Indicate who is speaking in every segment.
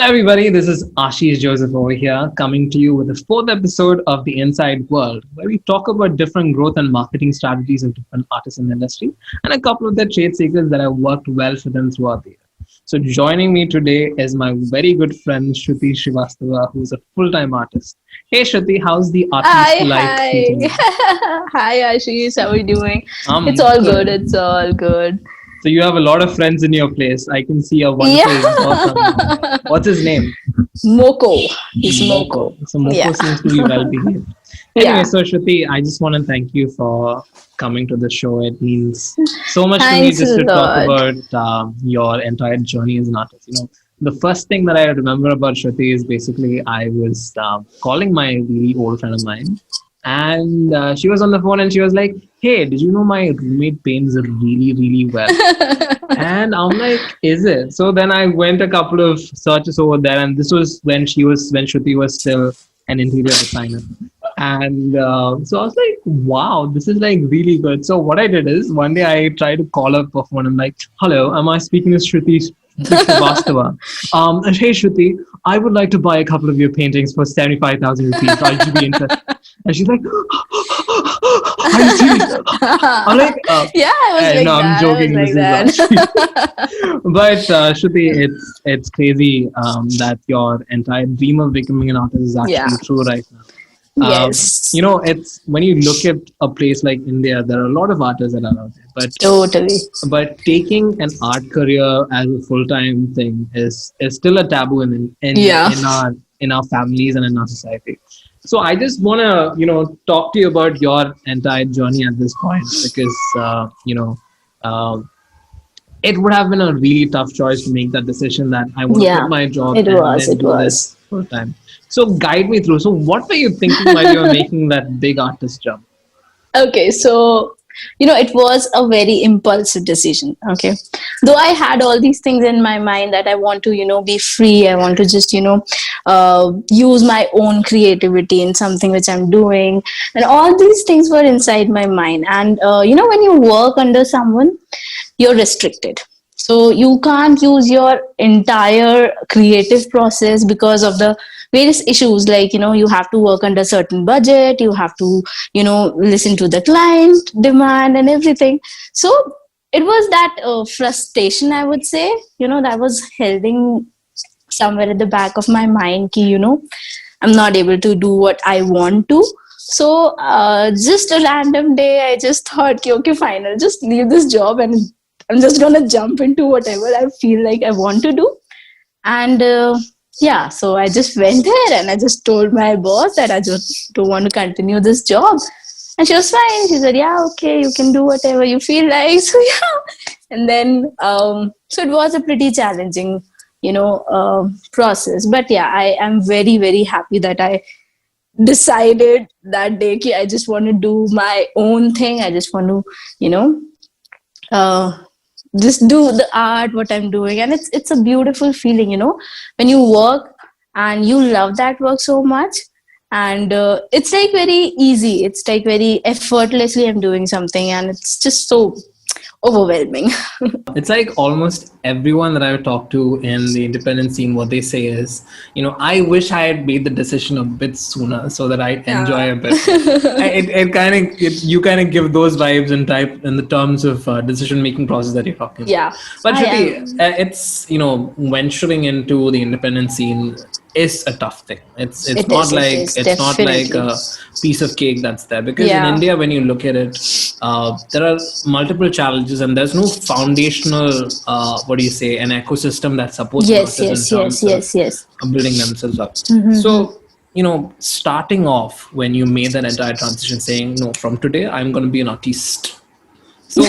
Speaker 1: everybody, this is Ashish Joseph over here, coming to you with the fourth episode of The Inside World, where we talk about different growth and marketing strategies of different artists in the industry and a couple of their trade secrets that have worked well for them throughout the year. So joining me today is my very good friend Shruti Srivastava, who's a full-time artist. Hey Shruti, how's the artist life treating
Speaker 2: Hi.
Speaker 1: you?
Speaker 2: Hi, Ashish. How are you doing? It's
Speaker 1: I'm
Speaker 2: all good.
Speaker 1: good.
Speaker 2: It's all good.
Speaker 1: So you have a lot of friends in your place. I can see a wonderful boss around over there.
Speaker 2: Yeah.
Speaker 1: What's his name?
Speaker 2: Moko. He's
Speaker 1: Moko.
Speaker 2: Moko.
Speaker 1: So Moko
Speaker 2: Yeah.
Speaker 1: seems to be well behaved. Anyway,
Speaker 2: Yeah.
Speaker 1: so Shruti, I just want to thank you for coming to the show. It means so much to me
Speaker 2: Thanks
Speaker 1: just
Speaker 2: a
Speaker 1: to talk
Speaker 2: lot.
Speaker 1: about your entire journey as an artist. The first thing that I remember about Shruti is basically I was calling my really old friend of mine, and she was on the phone and she was like, "Hey, did you know my roommate paints really, really well?" And I'm like, is it? So then I went a couple of searches over there, and this was when Shruti was still an interior designer. And so I was like, wow, this is like really good. So what I did is one day I tried to call up her phone. I'm like, hello, am I speaking to Shruti Srivastava? Hey Shruti, I would like to buy a couple of your paintings for 75,000 rupees. Would you be interested? And she's like, are you serious? I'm like,
Speaker 2: Yeah, I was like
Speaker 1: no, I'm
Speaker 2: that. I was
Speaker 1: joking. This
Speaker 2: like
Speaker 1: is
Speaker 2: that.
Speaker 1: but Shruti, it's crazy that your entire dream of becoming an artist is
Speaker 2: Yeah.
Speaker 1: actually true right now.
Speaker 2: Yes.
Speaker 1: It's when you look at a place like India, there are a lot of artists that are out there,
Speaker 2: Totally.
Speaker 1: but taking an art career as a full time thing is still a taboo
Speaker 2: Yeah.
Speaker 1: in our families and in our society. So I just want to talk to you about your entire journey at this point because um, it would have been a really tough choice to make that decision that I want to
Speaker 2: Yeah.
Speaker 1: quit my job
Speaker 2: It
Speaker 1: and
Speaker 2: was.
Speaker 1: then
Speaker 2: It
Speaker 1: do
Speaker 2: was.
Speaker 1: this full time. So guide me through. So what were you thinking while you were making that big artist jump?
Speaker 2: Okay, so it was a very impulsive decision. Okay, though I had all these things in my mind that I want to, be free. I want to just, use my own creativity in something which I'm doing, and all these things were inside my mind. And when you work under someone, you're restricted. So you can't use your entire creative process because of the various issues, like you have to work under certain budget, you have to listen to the client demand and everything. So it was that frustration, I would say, that was holding somewhere at the back of my mind ki, I'm not able to do what I want to. So just a random day I just thought ki, okay, fine, I'll just leave this job and I'm just gonna jump into whatever I feel like I want to do. And yeah, so I just went there and I just told my boss that I just don't want to continue this job. And she was fine. She said, yeah, okay, you can do whatever you feel like. So yeah. And then, so it was a pretty challenging, process. But yeah, I am very, very happy that I decided that day ki I just want to do my own thing. I just want to, uh, just do the art what I'm doing, and it's a beautiful feeling, when you work and you love that work so much. And it's like very easy, it's like very effortlessly I'm doing something, and it's just so overwhelming.
Speaker 1: It's like almost everyone that I've talked to in the independent scene, what they say is, I wish I had made the decision a bit sooner so that I'd enjoy a bit more. You kind of give those vibes in the terms of decision making process that you're talking about.
Speaker 2: Yeah,
Speaker 1: But
Speaker 2: I
Speaker 1: Shruti,
Speaker 2: am.
Speaker 1: it's venturing into the independent scene is a tough thing. It's
Speaker 2: It
Speaker 1: not
Speaker 2: is, it
Speaker 1: like
Speaker 2: is,
Speaker 1: it's not like
Speaker 2: definitely.
Speaker 1: a piece of cake that's there because in
Speaker 2: Yeah.
Speaker 1: India when you look at it, there are multiple challenges and there's no foundational what do you say, an ecosystem that supports an
Speaker 2: Yes,
Speaker 1: artist in
Speaker 2: yes, yes,
Speaker 1: terms
Speaker 2: yes, yes.
Speaker 1: of building themselves up.
Speaker 2: Mm-hmm.
Speaker 1: So starting off when you made that entire transition saying no, from today I'm going to be an artist. So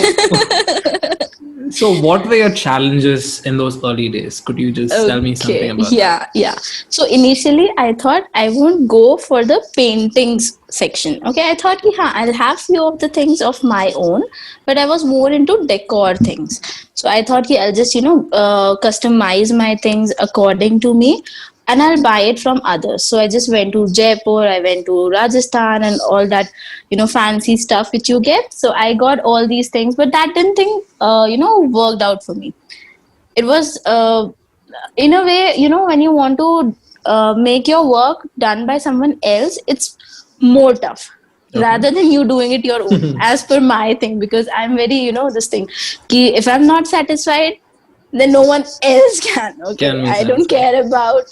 Speaker 1: so what were your challenges in those early days? Could you just tell me something
Speaker 2: Okay,
Speaker 1: about that?
Speaker 2: yeah. So initially, I thought I won't go for the paintings section. Okay, I thought, yeah, I'll have few of the things of my own, but I was more into decor things. So I thought, yeah, I'll just customize my things according to me, and I'll buy it from others. So I just went to Jaipur, I went to Rajasthan, and all that, fancy stuff which you get. So I got all these things, but that didn't think, worked out for me. It was in a way, when you want to make your work done by someone else, it's more tough
Speaker 1: Okay.
Speaker 2: rather than you doing it your own, as per my thing, because I'm very, this thing, ki if I'm not satisfied, then no one else can. Okay,
Speaker 1: Can be
Speaker 2: I don't
Speaker 1: satisfied.
Speaker 2: care about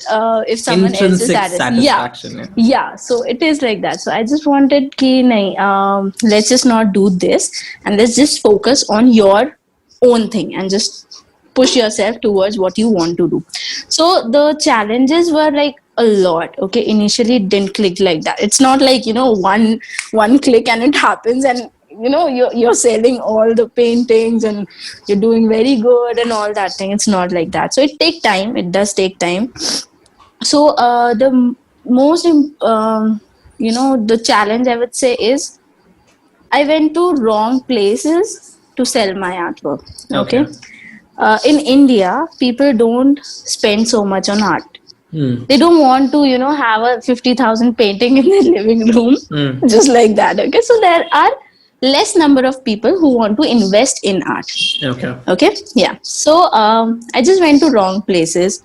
Speaker 2: if someone else is
Speaker 1: Intrinsic
Speaker 2: satisfied. Yeah,
Speaker 1: satisfaction. Yeah.
Speaker 2: yeah. So it is like that. So I just wanted ki nahi, let's just not do this, and let's just focus on your own thing and just push yourself towards what you want to do. So the challenges were like a lot. Okay, initially it didn't click like that. It's not like, one click and it happens, and you're selling all the paintings and you're doing very good and all that thing. It's not like that. So it take time, it does take time. So the most the challenge I would say is I went to wrong places to sell my artwork. Okay.
Speaker 1: Okay.
Speaker 2: In India, people don't spend so much on art.
Speaker 1: Hmm.
Speaker 2: They don't want to, have a 50,000 painting in their living room,
Speaker 1: Hmm.
Speaker 2: just like that. Okay. So there are less number of people who want to invest in art.
Speaker 1: Okay.
Speaker 2: Okay. Yeah. So I just went to wrong places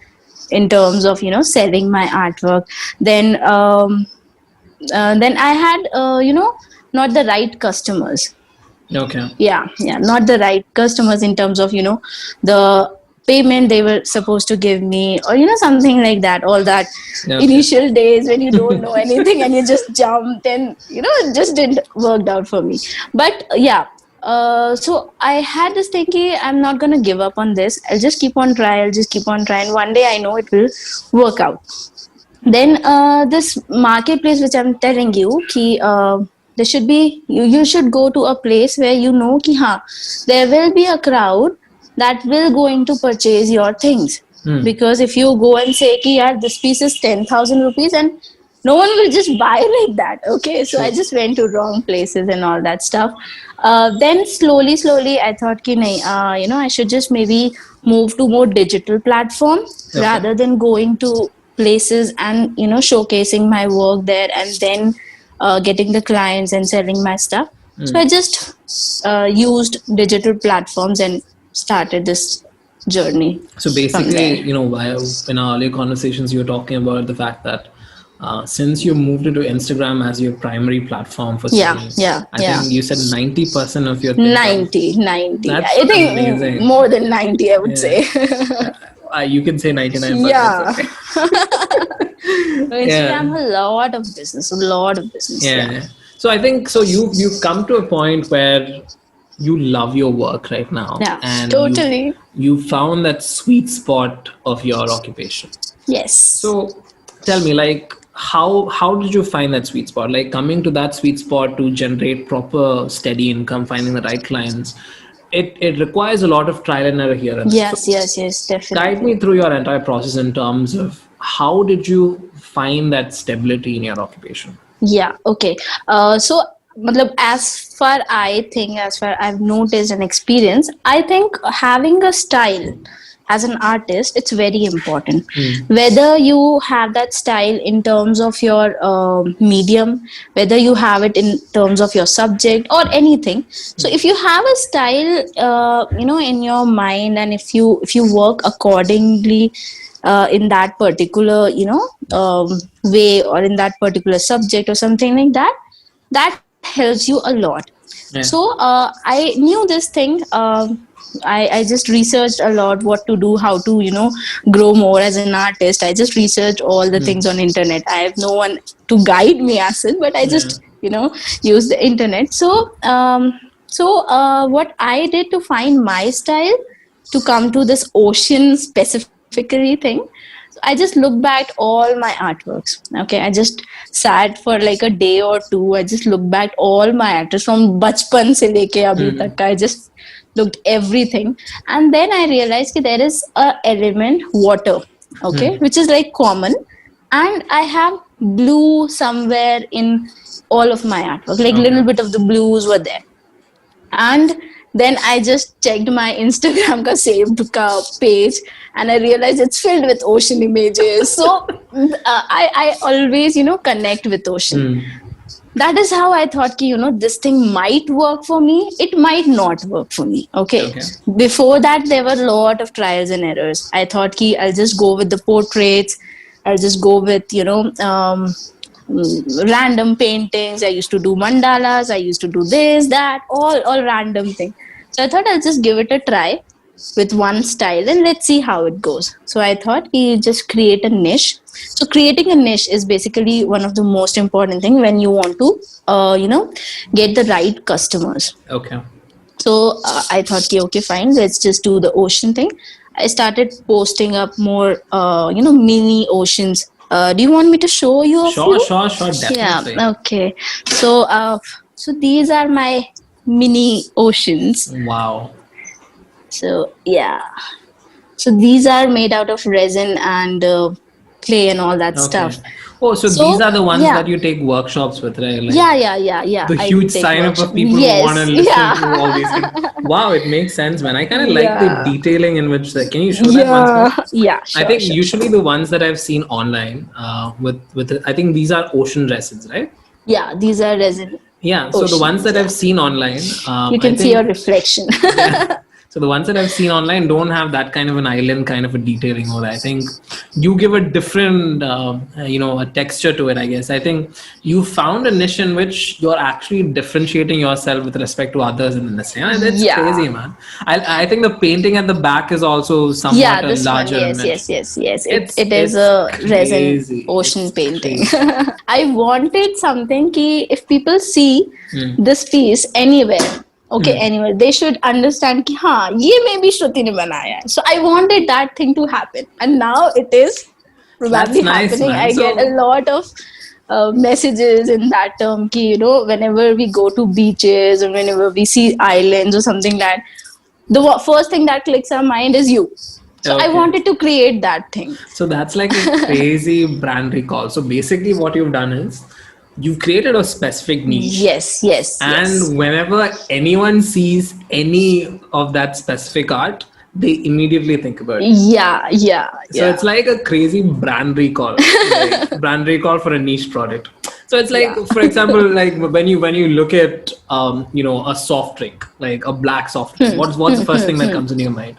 Speaker 2: in terms of, selling my artwork. Then I had, not the right customers.
Speaker 1: Okay.
Speaker 2: Yeah, not the right customers in terms of, the payment they were supposed to give me, or something like that. All that
Speaker 1: Okay.
Speaker 2: initial days when you don't know anything and you just jumped, and it just didn't work out for me. But yeah, so I had this thinking, I'm not gonna give up on this. I'll just keep on trying. I'll just keep on trying. One day I know it will work out. Then this marketplace which I'm telling you, ki there should be, you should go to a place where ki there will be a crowd that will going to purchase your things.
Speaker 1: Hmm.
Speaker 2: Because if you go and say ki yaar, this piece is 10,000 rupees, and no one will just buy like that. Okay, so
Speaker 1: Sure.
Speaker 2: I just went to wrong places and all that stuff. Then slowly I thought ki nahi, I should just maybe move to more digital platform
Speaker 1: Okay.
Speaker 2: rather than going to places and showcasing my work there, and then getting the clients and selling my stuff. So I just used digital platforms and started this journey
Speaker 1: So
Speaker 2: from there.
Speaker 1: basically, in our earlier conversations, you were talking about the fact that since you moved into Instagram as your primary platform for
Speaker 2: Yeah,
Speaker 1: selling,
Speaker 2: yeah,
Speaker 1: I
Speaker 2: yeah.
Speaker 1: think you said 90% of your income.
Speaker 2: 90.
Speaker 1: That's
Speaker 2: I think
Speaker 1: amazing.
Speaker 2: more than 90, I would
Speaker 1: Yeah.
Speaker 2: say.
Speaker 1: You can say 99, but
Speaker 2: Yeah.
Speaker 1: that's okay.
Speaker 2: Instagram,
Speaker 1: Yeah.
Speaker 2: a lot of business, a lot of business.
Speaker 1: Yeah.
Speaker 2: Yeah.
Speaker 1: So I think so. You've come to a point where you love your work right now,
Speaker 2: Yeah,
Speaker 1: and
Speaker 2: totally.
Speaker 1: you found that sweet spot of your occupation.
Speaker 2: Yes.
Speaker 1: So tell me, like, how did you find that sweet spot? Like coming to that sweet spot to generate proper steady income, finding the right clients. It requires a lot of trial and error here and there.
Speaker 2: Yes,
Speaker 1: So
Speaker 2: yes,
Speaker 1: guide
Speaker 2: definitely.
Speaker 1: me through your entire process in terms of how did you find that stability in your occupation?
Speaker 2: Yeah, okay. So, matlab, as far I think, as far I've noticed and experienced, I think having a style as an artist, it's very important. Whether you have that style in terms of your medium, whether you have it in terms of your subject or anything. So, if you have a style, in your mind, and if you work accordingly in that particular way, or in that particular subject or something like that, that helps you a lot.
Speaker 1: Yeah.
Speaker 2: So I knew this thing. I just researched a lot what to do, how to grow more as an artist. I just researched all the things on internet. I have no one to guide me as such, but I just use the internet. So what I did to find my style, to come to this ocean specifically thing, so I just looked back all my artworks. Okay, I just sat for like a day or two. I just looked back all my artworks from bachpan se leke abhi tak. I just looked everything, and then I realized that there is a element water, okay, which is like common, and I have blue somewhere in all of my artwork. Like little bit of the blues were there. And then I just checked my Instagram ka saved ka page, and I realized it's filled with ocean images. So I always connect with ocean. that is how I thought ki, this thing might work for me, it might not work for me. Okay.
Speaker 1: Okay.
Speaker 2: Before that, there were a lot of trials and errors. I thought ki I'll just go with the portraits, I'll just go with random paintings. I used to do mandalas, I used to do this, that, all random thing. So I thought I'll just give it a try with one style and let's see how it goes. So I thought you just create a niche. So creating a niche is basically one of the most important thing when you want to get the right customers.
Speaker 1: Okay.
Speaker 2: So I thought, okay, fine, let's just do the ocean thing. I started posting up more, mini oceans. Do you want me to show you a
Speaker 1: Sure,
Speaker 2: few?
Speaker 1: sure,
Speaker 2: Yeah.
Speaker 1: definitely.
Speaker 2: Okay. So these are my mini oceans.
Speaker 1: Wow.
Speaker 2: So yeah. So these are made out of resin and clay and all that
Speaker 1: Okay.
Speaker 2: stuff.
Speaker 1: Oh, so
Speaker 2: So
Speaker 1: these are the ones
Speaker 2: yeah.
Speaker 1: that you take workshops with, right? Like
Speaker 2: Yeah.
Speaker 1: the
Speaker 2: I do
Speaker 1: huge
Speaker 2: take
Speaker 1: sign up
Speaker 2: workshop.
Speaker 1: of people who want to
Speaker 2: Yes.
Speaker 1: listen to all these things. Wow, it makes sense, man. I kind of like the
Speaker 2: Yeah.
Speaker 1: detailing in which, can you show that once more?
Speaker 2: Yeah.
Speaker 1: I
Speaker 2: Sure.
Speaker 1: think
Speaker 2: Sure.
Speaker 1: usually the ones that I've seen online with I think these are Ocean Resins, right?
Speaker 2: Yeah. These are resin
Speaker 1: Yeah. So the ones
Speaker 2: oceans.
Speaker 1: that I've
Speaker 2: Yeah.
Speaker 1: seen online,
Speaker 2: You
Speaker 1: I
Speaker 2: can see your
Speaker 1: think
Speaker 2: reflection.
Speaker 1: yeah. So the ones that I've seen online don't have that kind of an island kind of a detailing. Or I think you give a different, a texture to it. I guess I think you found a niche in which you're actually differentiating yourself with respect to others in the industry. And that's
Speaker 2: Yeah.
Speaker 1: crazy, man. I think the painting at the back is also
Speaker 2: Yeah.
Speaker 1: somewhat a
Speaker 2: This one.
Speaker 1: larger
Speaker 2: Yes.
Speaker 1: image.
Speaker 2: Yes. It is
Speaker 1: It's
Speaker 2: a resin
Speaker 1: crazy.
Speaker 2: ocean
Speaker 1: It's
Speaker 2: painting.
Speaker 1: crazy.
Speaker 2: I wanted something ki if people see
Speaker 1: Hmm.
Speaker 2: this piece anywhere, okay,
Speaker 1: Hmm.
Speaker 2: anywhere, they should understand ki ye maybe Shruti ne banaya hai. So I wanted that thing to happen, and now it is
Speaker 1: That's
Speaker 2: probably
Speaker 1: nice,
Speaker 2: happening.
Speaker 1: man.
Speaker 2: I get a
Speaker 1: So
Speaker 2: lot of messages in that term ki whenever we go to beaches or whenever we see islands or something, that the first thing that clicks our mind is you. So I
Speaker 1: okay.
Speaker 2: wanted to create that thing.
Speaker 1: So that's like a crazy brand recall. So basically, what you've done is you've created a specific niche,
Speaker 2: Yes.
Speaker 1: and whenever anyone sees any of that specific art, they immediately think about you. So
Speaker 2: Yeah.
Speaker 1: it's like a crazy brand recall, like brand recall for a niche product. So it's like,
Speaker 2: Yeah.
Speaker 1: for example, like when you look at a soft drink, like a black soft drink, what's the first thing that comes in your mind?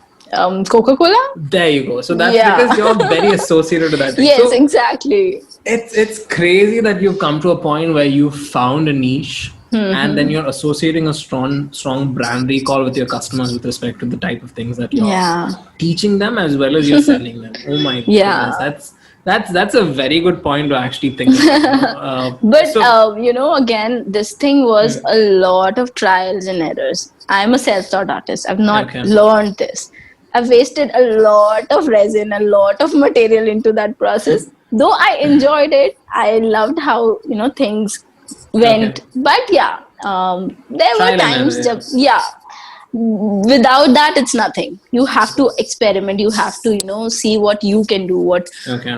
Speaker 2: Coca-Cola.
Speaker 1: There you go. So that's
Speaker 2: Yeah.
Speaker 1: because you're very associated to that thing.
Speaker 2: Yes,
Speaker 1: So
Speaker 2: exactly.
Speaker 1: it's crazy that you've come to a point where you found a niche and then you're associating a strong brand recall with your customers with respect to the type of things that you're
Speaker 2: Yeah.
Speaker 1: teaching them as well as you're selling them. Oh my goodness,
Speaker 2: Yeah.
Speaker 1: that's a very good point to actually think about.
Speaker 2: But
Speaker 1: So
Speaker 2: again, this thing was a lot of trials and errors. I'm a self-taught artist. I've not
Speaker 1: okay,
Speaker 2: learned this. I've wasted a lot of resin, a lot of material into that process. Though I enjoyed it, I loved how things
Speaker 1: okay,
Speaker 2: went. But yeah, there were
Speaker 1: trial and error.
Speaker 2: times,
Speaker 1: Yeah.
Speaker 2: yeah. Without that, it's nothing. You have to experiment. You have to see what you can do, what
Speaker 1: Okay.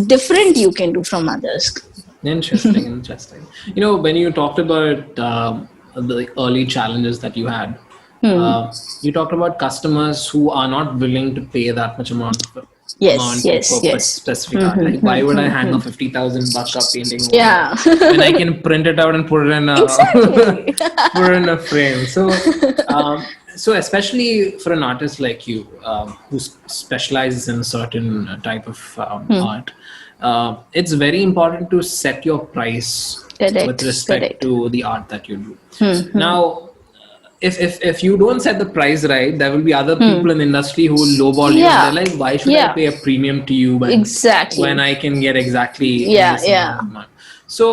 Speaker 2: different you can do from others.
Speaker 1: Interesting. When you talked about the early challenges that you had, you talked about customers who are not willing to pay that much amount for
Speaker 2: Yes.
Speaker 1: specific art. Like, why would I hang a 50,000 buck up painting over here
Speaker 2: Yeah.
Speaker 1: when I can print it out and put it in a
Speaker 2: Exactly.
Speaker 1: put it in a frame? So especially for an artist like you, who specializes in a certain type of art, it's very important to set your price with respect to the art that you do. Now, if you don't set the price right, there will be other people in the industry who will lowball you, and they're like, why should I pay a premium to you when I can get exactly this amount of money? So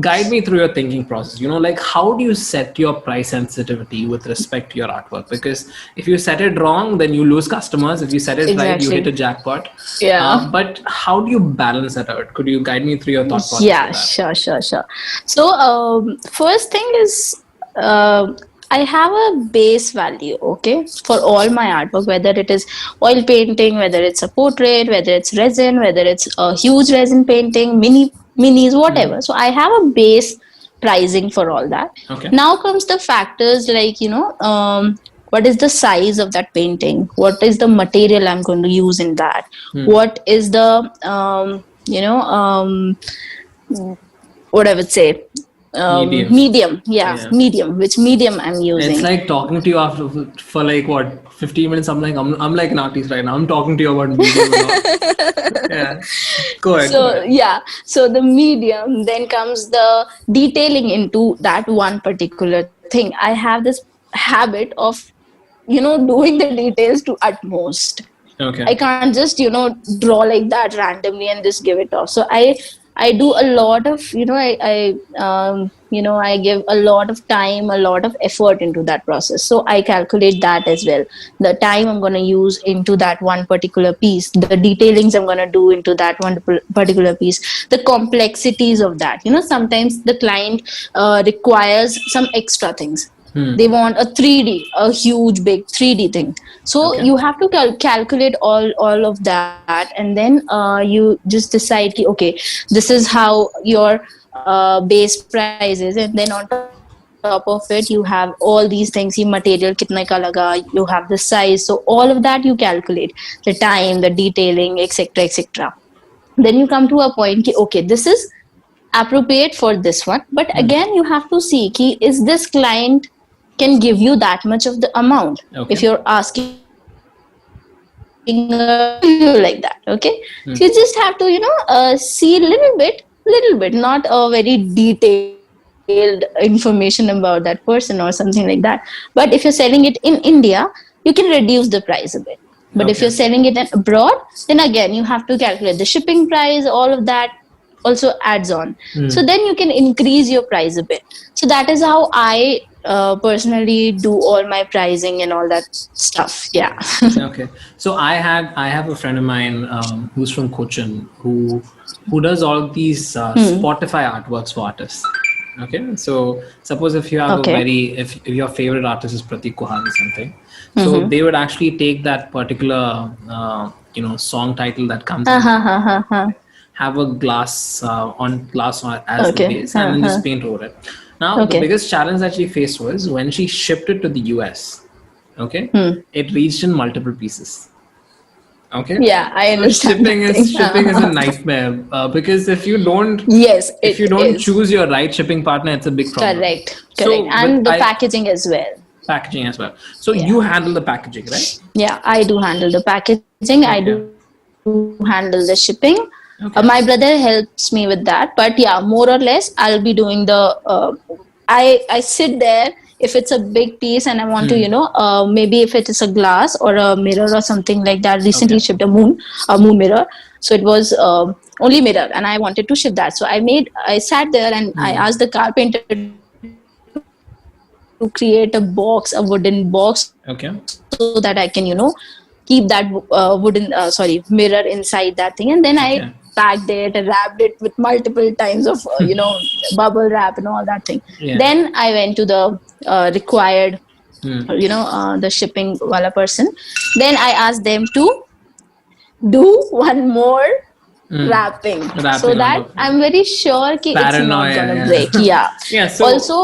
Speaker 1: guide me through your thinking process. Like, how do you set your price sensitivity with respect to your artwork? Because if you set it wrong, then you lose customers. If you set it right, you hit a jackpot.
Speaker 2: Yeah.
Speaker 1: But how do you balance that out? Could you guide me through your thought process?
Speaker 2: Yeah, sure. So first thing is, I have a base value, okay, for all my artwork, whether it is oil painting, whether it's a portrait, whether it's resin, whether it's a huge resin painting, minis, whatever. So I have a base pricing for all that.
Speaker 1: Okay.
Speaker 2: Now comes the factors like, what is the size of that painting? What is the material I'm going to use in that? What is the, what I would say,
Speaker 1: Medium.
Speaker 2: medium. Yeah,
Speaker 1: Yeah.
Speaker 2: medium. Which medium I'm
Speaker 1: It's
Speaker 2: using.
Speaker 1: like talking to you after for like what 15 minutes. I'm like an artist right now. I'm talking to you about medium and all. Yeah. Go ahead. Go
Speaker 2: So
Speaker 1: ahead.
Speaker 2: yeah, so the medium, then comes the detailing into that one particular thing. I have this habit of doing the details to utmost.
Speaker 1: Okay.
Speaker 2: I can't just draw like that randomly and just give it off. So I do a lot of I give a lot of time, a lot of effort into that process. So I calculate that as well. The time I'm going to use into that one particular piece, the detailings I'm going to do into that one particular piece, the complexities of that. Sometimes the client requires some extra things.
Speaker 1: Hmm.
Speaker 2: They want a 3D, a huge big 3D thing. So
Speaker 1: Okay.
Speaker 2: you have to calculate all of that, and then you just decide ki, okay, this is how your base price is, and then on top of it you have all these things, the material kitne ka laga, you have the size, so all of that you calculate, the time, the detailing, etc. Then you come to a point ki, okay, this is appropriate for this one, but again
Speaker 1: Hmm.
Speaker 2: you have to see ki, is this client can give you that much of the amount. If
Speaker 1: Okay.
Speaker 2: you're asking a very small amount, they can't give you like that. Okay, so you just have to see little bit, not a very detailed information about that person or something like that. But if you're selling it in India, you can reduce the price a bit. But if you're selling it
Speaker 1: Okay.
Speaker 2: abroad, then again you have to calculate the shipping price, all of that also adds on. So then you
Speaker 1: Hmm.
Speaker 2: can increase your price a bit. So that is how I personally do all my pricing and all that stuff. Yeah.
Speaker 1: Okay. So I have a friend of mine who's from Cochin who does all of these Spotify artworks for artists. Okay. So suppose if you have a
Speaker 2: Okay.
Speaker 1: if your favorite artist is Pratik Kuhal or something, so
Speaker 2: Mm-hmm.
Speaker 1: they would actually take that particular song title that comes in,
Speaker 2: Uh-huh.
Speaker 1: have a glass on as the
Speaker 2: Okay.
Speaker 1: base, and then just paint over it. Now the
Speaker 2: Okay.
Speaker 1: biggest challenge that she faced was when she shipped it to the US. Okay,
Speaker 2: Hmm.
Speaker 1: it reached in multiple pieces. Okay,
Speaker 2: Yeah, I
Speaker 1: so
Speaker 2: understand that thing.
Speaker 1: shipping is a nightmare because
Speaker 2: Yes,
Speaker 1: if you
Speaker 2: it
Speaker 1: don't
Speaker 2: is.
Speaker 1: choose your right shipping partner, it's a big problem.
Speaker 2: Correct. Correct.
Speaker 1: So with
Speaker 2: And the
Speaker 1: I
Speaker 2: packaging as well.
Speaker 1: packaging as well. So
Speaker 2: Yeah.
Speaker 1: you handle the packaging, right?
Speaker 2: Yeah, I do handle the packaging. I do
Speaker 1: Okay.
Speaker 2: handle the shipping. My brother
Speaker 1: Okay.
Speaker 2: helps me with that. But yeah, more or less, I'll be doing the. I sit there if it's a big piece and I want to,
Speaker 1: Hmm.
Speaker 2: maybe if it is a glass or a mirror or something like that. Recently
Speaker 1: Okay.
Speaker 2: shipped a moon mirror. So it was only mirror, and I wanted to ship that. So I sat there and I
Speaker 1: Hmm.
Speaker 2: asked the carpenter to create a box, a wooden box, so that I can,
Speaker 1: Okay.
Speaker 2: keep that wooden mirror inside that thing, and then I packed
Speaker 1: Okay.
Speaker 2: it, wrapped it with multiple times of bubble wrap and all that thing.
Speaker 1: Yeah.
Speaker 2: Then I went to the required
Speaker 1: Hmm.
Speaker 2: the shipping wala person. Then I asked them to do one more
Speaker 1: Hmm.
Speaker 2: wrapping so
Speaker 1: Wrapping on
Speaker 2: that
Speaker 1: top.
Speaker 2: I'm very sure ki it's not
Speaker 1: Paranoia.
Speaker 2: gonna break.
Speaker 1: Yeah.
Speaker 2: Yeah.
Speaker 1: Yeah. So
Speaker 2: Also,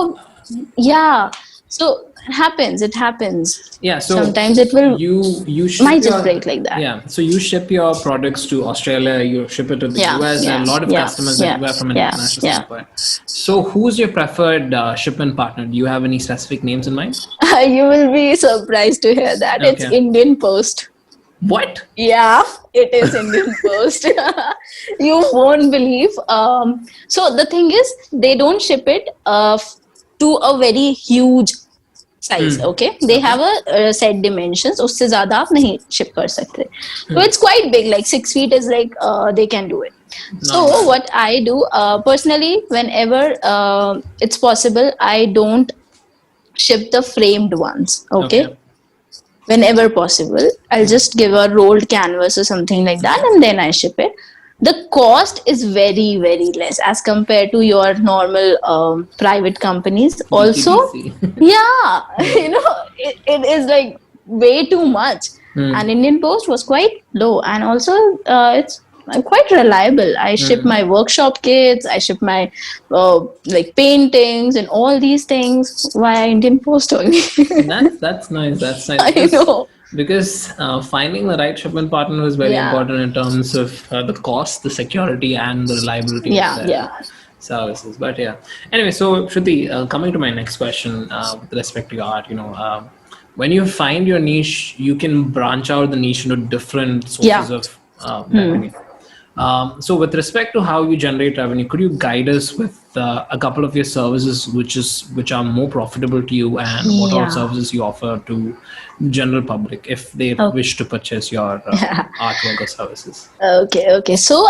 Speaker 2: yeah, so it happens
Speaker 1: yeah. So
Speaker 2: sometimes. It will
Speaker 1: you ship
Speaker 2: might just
Speaker 1: your
Speaker 2: break like that.
Speaker 1: yeah. So you ship your products to Australia. You ship it to the
Speaker 2: Yeah,
Speaker 1: US, and
Speaker 2: yeah,
Speaker 1: a lot of
Speaker 2: yeah,
Speaker 1: customers
Speaker 2: yeah,
Speaker 1: everywhere from an
Speaker 2: yeah,
Speaker 1: international
Speaker 2: yeah.
Speaker 1: standpoint. So who's your preferred shipment partner? Do you have any specific names in mind?
Speaker 2: You will be surprised to hear that it's
Speaker 1: Okay.
Speaker 2: Indian Post.
Speaker 1: What?
Speaker 2: Yeah, it is Indian Post. You won't believe. So the thing is, they don't ship it to a very huge size.
Speaker 1: Hmm.
Speaker 2: Okay, they
Speaker 1: Okay.
Speaker 2: have a set dimensions. उससे ज़्यादा आप नहीं ship कर सकते. So
Speaker 1: Hmm.
Speaker 2: it's quite big. Like 6 feet is like they can do it. So
Speaker 1: Not bad.
Speaker 2: what I do personally, whenever it's possible, I don't ship the framed ones. Okay,
Speaker 1: Okay.
Speaker 2: whenever possible, I'll
Speaker 1: Hmm.
Speaker 2: just give a rolled canvas or something like that, and then I ship it. The cost is very less as compared to your normal private companies also.
Speaker 1: DTDC.
Speaker 2: Yeah. It is like way too much.
Speaker 1: Hmm.
Speaker 2: And Indian Post was quite low, and also it's quite reliable. I ship
Speaker 1: Hmm.
Speaker 2: my workshop kits, I ship my like paintings and all these things via Indian Post only.
Speaker 1: That's nice. That's nice
Speaker 2: I know.
Speaker 1: because finding the right shipment partner is very
Speaker 2: Yeah.
Speaker 1: important in terms of the cost, the security, and the reliability of
Speaker 2: Yeah,
Speaker 1: that.
Speaker 2: yeah.
Speaker 1: services. But yeah, anyway, so Shruti, coming to my next question, with respect to your art, when you find your niche, you can branch out the niche into different
Speaker 2: Yeah.
Speaker 1: sources of revenue. So with respect to how you generate revenue, could you guide us with a couple of your services which are more profitable to you, and what all
Speaker 2: Yeah.
Speaker 1: services you offer to general public if they
Speaker 2: Okay.
Speaker 1: wish to purchase your artwork or services?
Speaker 2: Okay. So,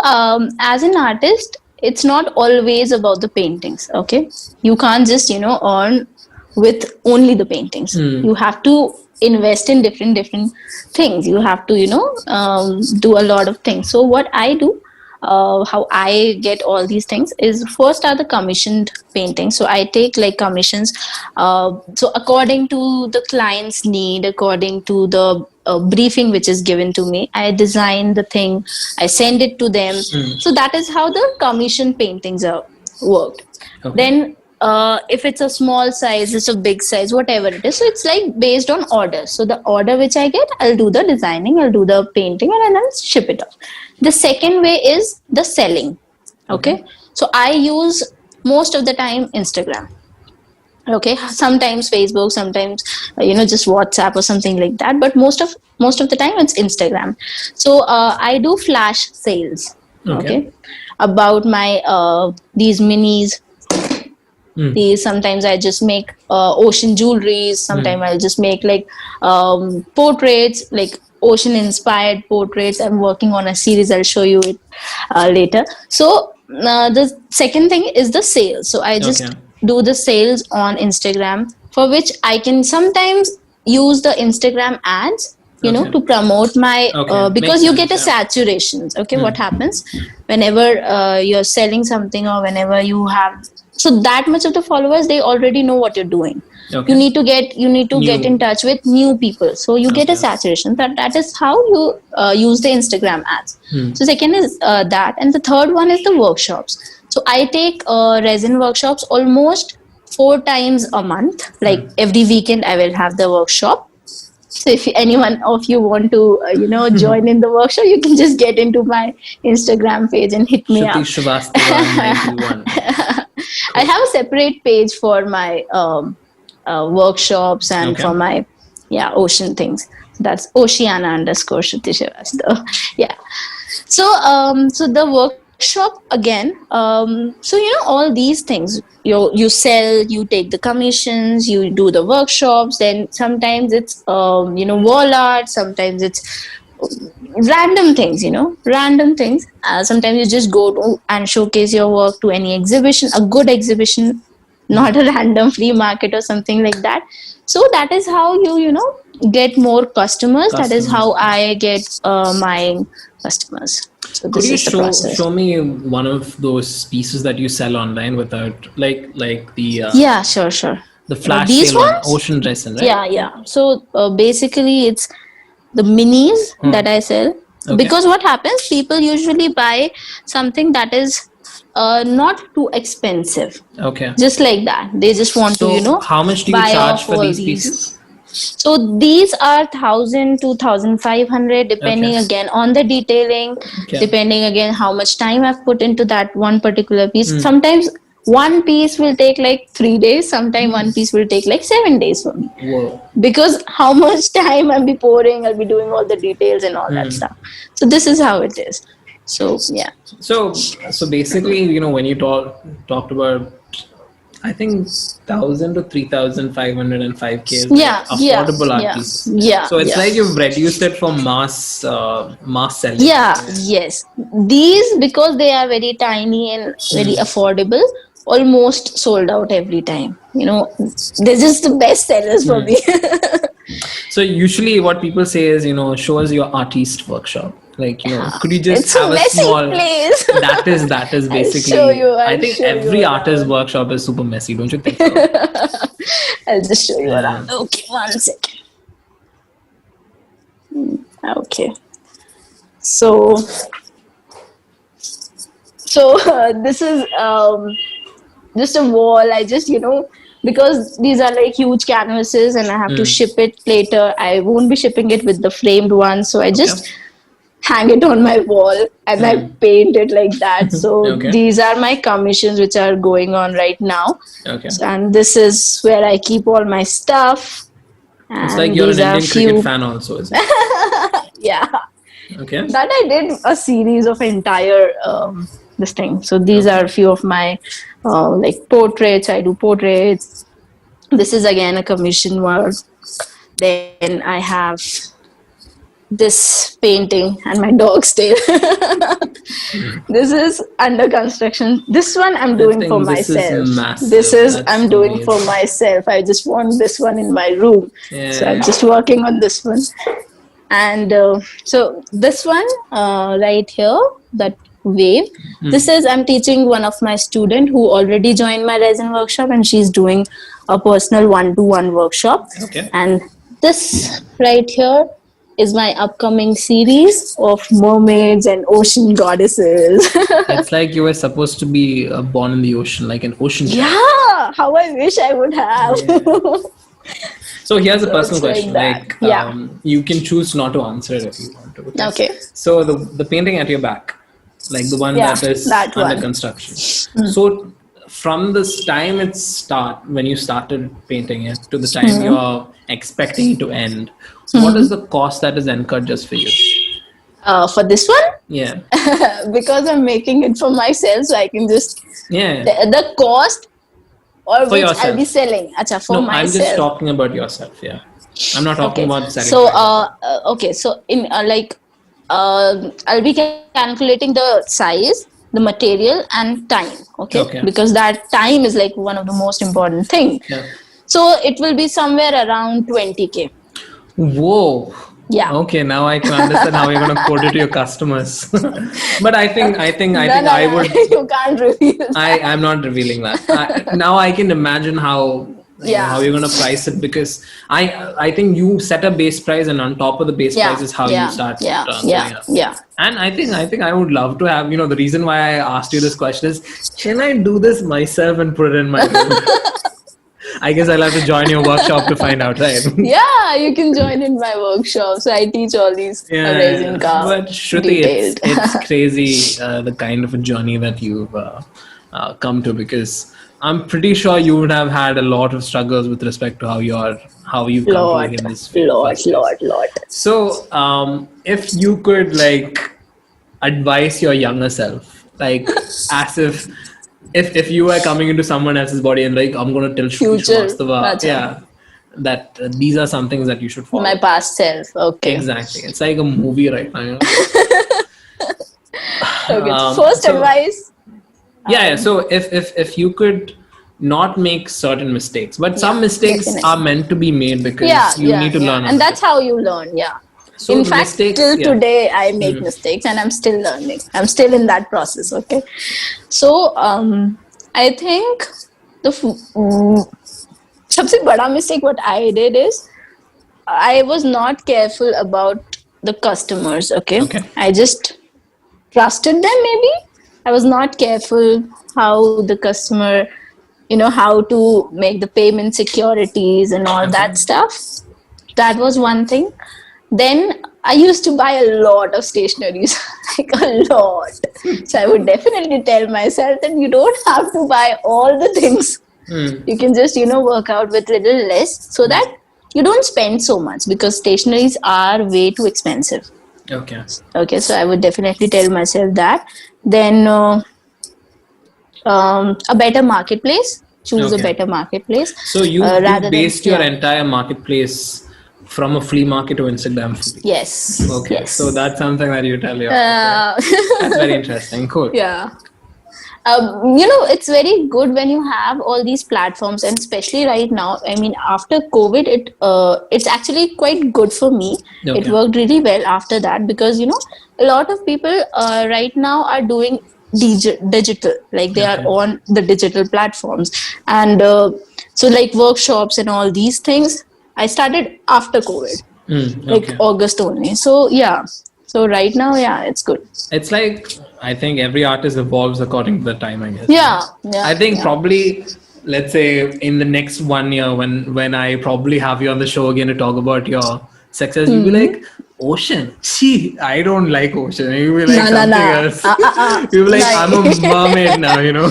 Speaker 2: as an artist, it's not always about the paintings. Okay, you can't just earn with only the paintings. You have to invest in different things. You have to do a lot of things. So, what I do, how I get all these things is, first are the commissioned paintings. So I take like commissions. So according to the client's need, according to the briefing which is given to me, I design the thing, I send it to them. So that is how the commission paintings are worked.
Speaker 1: Okay.
Speaker 2: Then if it's a small size, it's a big size, whatever it is, so it's like based on order. So the order which I get, I'll do the designing, I'll do the painting, and then I'll ship it off. The second way is the selling. Okay. So I use most of the time Instagram. Okay, sometimes Facebook, sometimes just WhatsApp or something like that, but most of the time it's Instagram. So I do flash sales. Okay, about my these minis. These, sometimes I just make ocean jewelries, sometimes I'll just make like portraits, like ocean inspired portraits. I'm working on a series, I'll show you it later. So the second thing is the sales. So I just do the sales on Instagram, for which I can sometimes use the Instagram ads, to promote my because you get a saturation. Okay, what happens whenever you're selling something, or whenever you have so that much of the followers, they already know what you're doing. You need to get in touch with new people, so you get a saturation. That is how you use the Instagram ads. So second is that, and the third one is the workshops. So I take resin workshops almost 4 times a month. Like every weekend I will have the workshop. So if anyone of you want to, join in the workshop, you can just get into my Instagram page and hit me up.
Speaker 1: Shruti Srivastava 921.
Speaker 2: I have a separate page for my workshops and for my ocean things. That's Oceana_Shruti Srivastava. Yeah. So the workshop again. So all these things. You sell, you take the commissions, you do the workshops. Then sometimes it's wall art, sometimes it's random things. Sometimes you just go to and showcase your work to any exhibition, a good exhibition, not a random flea market or something like that. So that is how you get more customers. That is how I get my customers. So
Speaker 1: could you show me one of those pieces that you sell online without like the
Speaker 2: sure
Speaker 1: the flash
Speaker 2: these
Speaker 1: sale
Speaker 2: ones?
Speaker 1: on Ocean Resin, right?
Speaker 2: Yeah. So basically it's the minis that I sell. Because what happens, people usually buy something that is not too expensive. Just like that, they just want to
Speaker 1: how much do you charge for these pieces?
Speaker 2: So these are 1,000 to 1,500, depending again on the detailing, depending again how much time I've put into that one particular piece. Sometimes one piece will take like 3 days, sometimes one piece will take like 7 days for me.
Speaker 1: Whoa.
Speaker 2: Because how much time I'll be pouring, I'll be doing all the details and all that stuff. So this is how it is. So yeah.
Speaker 1: So basically, when you talked about, I think 1,000 to 3,505 is affordable art pieces.
Speaker 2: Yeah.
Speaker 1: So it's like you've reduced it for mass selling.
Speaker 2: Yes. These, because they are very tiny and very affordable, almost sold out every time. They're just the best sellers for me.
Speaker 1: So usually what people say is, show us your artist workshop. Like, could you just
Speaker 2: it's
Speaker 1: have a small
Speaker 2: place.
Speaker 1: that is basically I think every artist workshop is super messy, don't you think so?
Speaker 2: I'll just show you around. Okay, 1 second. Okay. So this is just a wall. I just because these are like huge canvases and I have to ship it later. I won't be shipping it with the framed one, so I just hang it on my wall and I paint it like that. So
Speaker 1: Okay.
Speaker 2: these are my commissions which are going on right now.
Speaker 1: Okay.
Speaker 2: And this is where I keep all my stuff.
Speaker 1: It's like
Speaker 2: And
Speaker 1: you're
Speaker 2: these
Speaker 1: an
Speaker 2: are
Speaker 1: Indian cricket
Speaker 2: few,
Speaker 1: fan also, is it?
Speaker 2: yeah,
Speaker 1: Okay.
Speaker 2: that I did a series of entire this thing. So these
Speaker 1: Okay.
Speaker 2: are a few of my like portraits. I do portraits. This is again a commission work. Then I have this painting and my dog's tail. This is under construction. This one I'm
Speaker 1: I
Speaker 2: doing for
Speaker 1: think this is
Speaker 2: myself. This
Speaker 1: massive.
Speaker 2: is
Speaker 1: That's
Speaker 2: I'm doing for
Speaker 1: amazing.
Speaker 2: myself. I just want this one in my room. So I'm
Speaker 1: Yeah.
Speaker 2: just working on this one. And so this one right here, that wave, this is I'm teaching one of my student who already joined my resin workshop, and she's doing a personal one-to-one workshop.
Speaker 1: Okay.
Speaker 2: And this right here is my upcoming series of mermaids and ocean goddesses.
Speaker 1: It's like you were supposed to be born in the ocean, like an ocean child.
Speaker 2: Yeah, how I wish I would have.
Speaker 1: Yeah. So here's a
Speaker 2: So
Speaker 1: personal
Speaker 2: it's like
Speaker 1: question.
Speaker 2: that.
Speaker 1: Like,
Speaker 2: Yeah.
Speaker 1: you can choose not to answer it if you want to.
Speaker 2: Okay.
Speaker 1: So the painting at your back, like the one
Speaker 2: Yeah,
Speaker 1: that is
Speaker 2: that
Speaker 1: under
Speaker 2: one.
Speaker 1: construction. So from this time it start when you started painting it to the time you're expecting it to end, what is the cost that is incurred just for you?
Speaker 2: For this one,
Speaker 1: Yeah.
Speaker 2: because I'm making it for myself, so I can just
Speaker 1: Yeah.
Speaker 2: the cost or
Speaker 1: For
Speaker 2: which
Speaker 1: yourself.
Speaker 2: I'll be selling. Acha, for
Speaker 1: No, I'm just
Speaker 2: myself.
Speaker 1: talking about yourself. Yeah. I'm not talking
Speaker 2: Okay.
Speaker 1: about selling.
Speaker 2: So
Speaker 1: prices.
Speaker 2: okay. So in I'll be calculating the size, the material, and time. Okay.
Speaker 1: Okay.
Speaker 2: Because that time is like one of the most important thing.
Speaker 1: Yeah.
Speaker 2: So it will be somewhere around 20K.
Speaker 1: Whoa.
Speaker 2: Yeah.
Speaker 1: Okay, now I can understand how you're going to quote it to your customers. But I think I would.
Speaker 2: You can't reveal.
Speaker 1: I'm not revealing that. Now I can imagine how.
Speaker 2: Yeah.
Speaker 1: How you're going to price it, because I think you set a base price, and on top of the base price is how you start.
Speaker 2: Yeah.
Speaker 1: And I think I would love to have, the reason why I asked you this question is, can I do this myself and put it in my room? I guess I'll have to join your workshop to find out, right?
Speaker 2: Yeah, you can join in my workshop. So I teach all these resin carve
Speaker 1: But Shruti,
Speaker 2: detailed.
Speaker 1: it's crazy the kind of a journey that you've come to, because I'm pretty sure you would have had a lot of struggles with respect to how you've come to like in this field.
Speaker 2: lot.
Speaker 1: So, if you could advise your younger self, as if you were coming into someone else's body and I'm going to tell Shruti
Speaker 2: Future.
Speaker 1: Srivastava, that these are some things that you should follow.
Speaker 2: My past self. Okay.
Speaker 1: Exactly. It's like a movie right now.
Speaker 2: Okay. First advice.
Speaker 1: Yeah. So if you could not make certain mistakes, but some mistakes
Speaker 2: definitely.
Speaker 1: are meant to be made because you need to learn.
Speaker 2: And that's how you learn. Yeah.
Speaker 1: So
Speaker 2: in fact,
Speaker 1: mistakes,
Speaker 2: till today, I make mistakes, and I'm still learning. I'm still in that process. Okay. So I think the सबसे बड़ा mistake what I did is I was not careful about the customers. Okay. I just trusted them. Maybe I was not careful how the customer, how to make the payment securities and all that stuff. That was one thing. Then I used to buy a lot of stationeries, like a lot. So I would definitely tell myself that you don't have to buy all the things. You can just, work out with little less so that you don't spend so much, because stationeries are way too expensive. Okay, so I would definitely tell myself that. Then a better marketplace. Choose a better marketplace.
Speaker 1: So you based your entire marketplace from a flea market to Instagram flea.
Speaker 2: Yes.
Speaker 1: Okay.
Speaker 2: Yes.
Speaker 1: So that's something that you tell your. That's very interesting. Cool.
Speaker 2: Yeah. It's very good when you have all these platforms, and especially right now. I mean, after COVID, it's actually quite good for me. It worked really well after that, because a lot of people right now are doing digital, like they are on the digital platforms, and so like workshops and all these things I started after COVID, August only. So yeah, so right now, it's good.
Speaker 1: It's like, I think every artist evolves according to the time, I guess.
Speaker 2: I
Speaker 1: think probably, let's say in the next 1 year, when I probably have you on the show again to talk about your success, you'll be like, Ocean? See, I don't like ocean. You be like
Speaker 2: No, no,
Speaker 1: something
Speaker 2: no.
Speaker 1: else. You be like, I'm a
Speaker 2: Nahi.
Speaker 1: mermaid now, you know.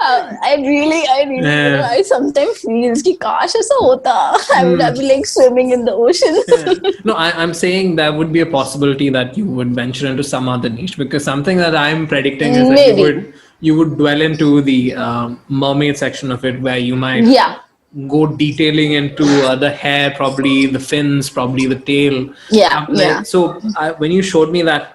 Speaker 1: Yeah.
Speaker 2: I sometimes feel कि काश ऐसा होता. I would have been like swimming in the ocean.
Speaker 1: Yeah. No, I'm saying there would be a possibility that you would venture into some other niche, because something that I'm predicting is that
Speaker 2: Maybe.
Speaker 1: you would dwell into the mermaid section of it, where you might
Speaker 2: Yeah.
Speaker 1: go detailing into the hair, probably the fins, probably the tail.
Speaker 2: Yeah. Yeah.
Speaker 1: So when you showed me that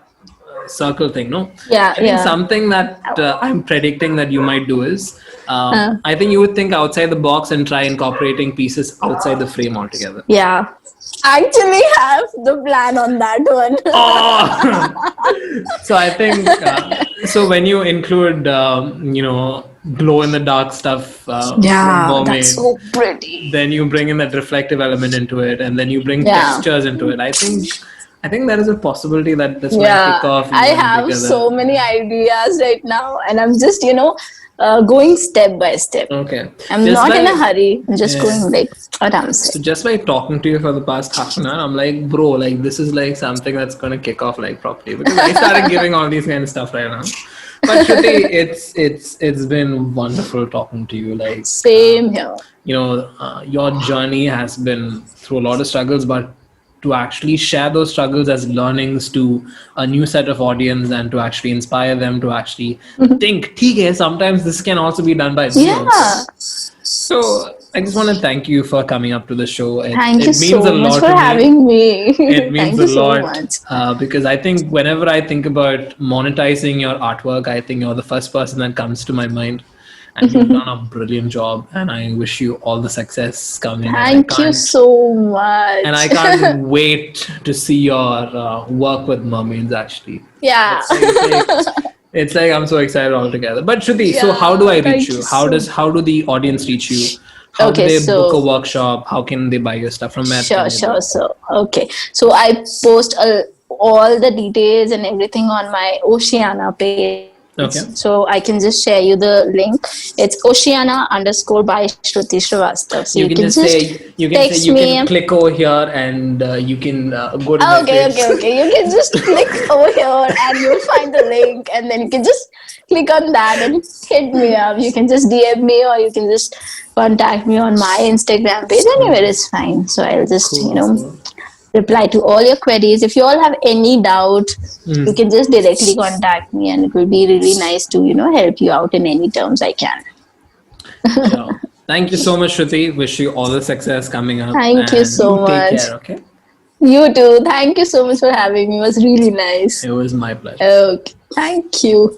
Speaker 1: circle thing, no,
Speaker 2: Yeah.
Speaker 1: I think
Speaker 2: Yeah.
Speaker 1: something that I'm predicting that you might do is,
Speaker 2: Uh,
Speaker 1: I think you would think outside the box and try incorporating pieces outside the frame altogether.
Speaker 2: yeah. Actually have the plan on that one.
Speaker 1: Oh! So I think so when you include glow in the dark stuff from
Speaker 2: Yeah,
Speaker 1: mermaid,
Speaker 2: that's so pretty.
Speaker 1: then you bring in that reflective element into it, and then you bring
Speaker 2: Yeah.
Speaker 1: textures into it. I think there is a possibility that this might
Speaker 2: Yeah,
Speaker 1: kick off
Speaker 2: I
Speaker 1: even
Speaker 2: have
Speaker 1: bigger
Speaker 2: so
Speaker 1: than-
Speaker 2: many ideas right now, and I'm just, going step by step.
Speaker 1: Okay.
Speaker 2: I'm
Speaker 1: Just
Speaker 2: not in
Speaker 1: by-
Speaker 2: a hurry. I'm just
Speaker 1: Yeah.
Speaker 2: going like aram se.
Speaker 1: So just by talking to you for the past half an hour, I'm like, bro, like this is like something that's gonna kick off like properly, because I started giving all these kind of stuff right now. But Shruti, it's been wonderful talking to you. Like
Speaker 2: Same here.
Speaker 1: Your journey has been through a lot of struggles, but to actually share those struggles as learnings to a new set of audience, and to actually inspire them to actually think, "Okay, sometimes this can also be done by me."
Speaker 2: Yeah.
Speaker 1: also." So I just want to thank you for coming up to the show.
Speaker 2: Thank you
Speaker 1: It means
Speaker 2: so
Speaker 1: a
Speaker 2: much
Speaker 1: lot
Speaker 2: for
Speaker 1: to me.
Speaker 2: having me.
Speaker 1: It means
Speaker 2: Thank
Speaker 1: a
Speaker 2: you so
Speaker 1: lot
Speaker 2: much.
Speaker 1: because I think whenever I think about monetizing your artwork, I think you're the first person that comes to my mind. And you've done a brilliant job, and I wish you all the success coming.
Speaker 2: Thank you so much.
Speaker 1: And I can't wait to see your work with mermaids. Actually,
Speaker 2: Yeah.
Speaker 1: it's like I'm so excited altogether. But Shruti, so how do I reach
Speaker 2: thank
Speaker 1: you?
Speaker 2: you
Speaker 1: How do the audience reach you? How do
Speaker 2: Okay,
Speaker 1: they book a
Speaker 2: so-
Speaker 1: workshop? How can they buy your stuff from where? can
Speaker 2: Sure,
Speaker 1: they
Speaker 2: sure. So, okay. So I post all the details and everything on my Oceana page.
Speaker 1: Okay.
Speaker 2: So I can just share you the link. It's Oceana_ by Shruti Srivastava. So
Speaker 1: You can just say you
Speaker 2: text
Speaker 1: can
Speaker 2: me.
Speaker 1: click over here, and you can go to my
Speaker 2: Okay,
Speaker 1: page.
Speaker 2: okay. You can just click over here and you'll find the link, and then you can just click on that and hit me up. You can just DM me, or you can just contact me on my Instagram page. Anywhere is fine. So I'll just,
Speaker 1: Cool.
Speaker 2: reply to all your queries. If you all have any doubt, you can just directly contact me, and it will be really nice to, help you out in any terms I can.
Speaker 1: Yeah. Thank you so much, Shruti. Wish you all the success coming up.
Speaker 2: Thank you
Speaker 1: and
Speaker 2: so
Speaker 1: Take
Speaker 2: much.
Speaker 1: care, okay?
Speaker 2: You too. Thank you so much for having me. It was really nice.
Speaker 1: It was my pleasure.
Speaker 2: Okay. Thank you.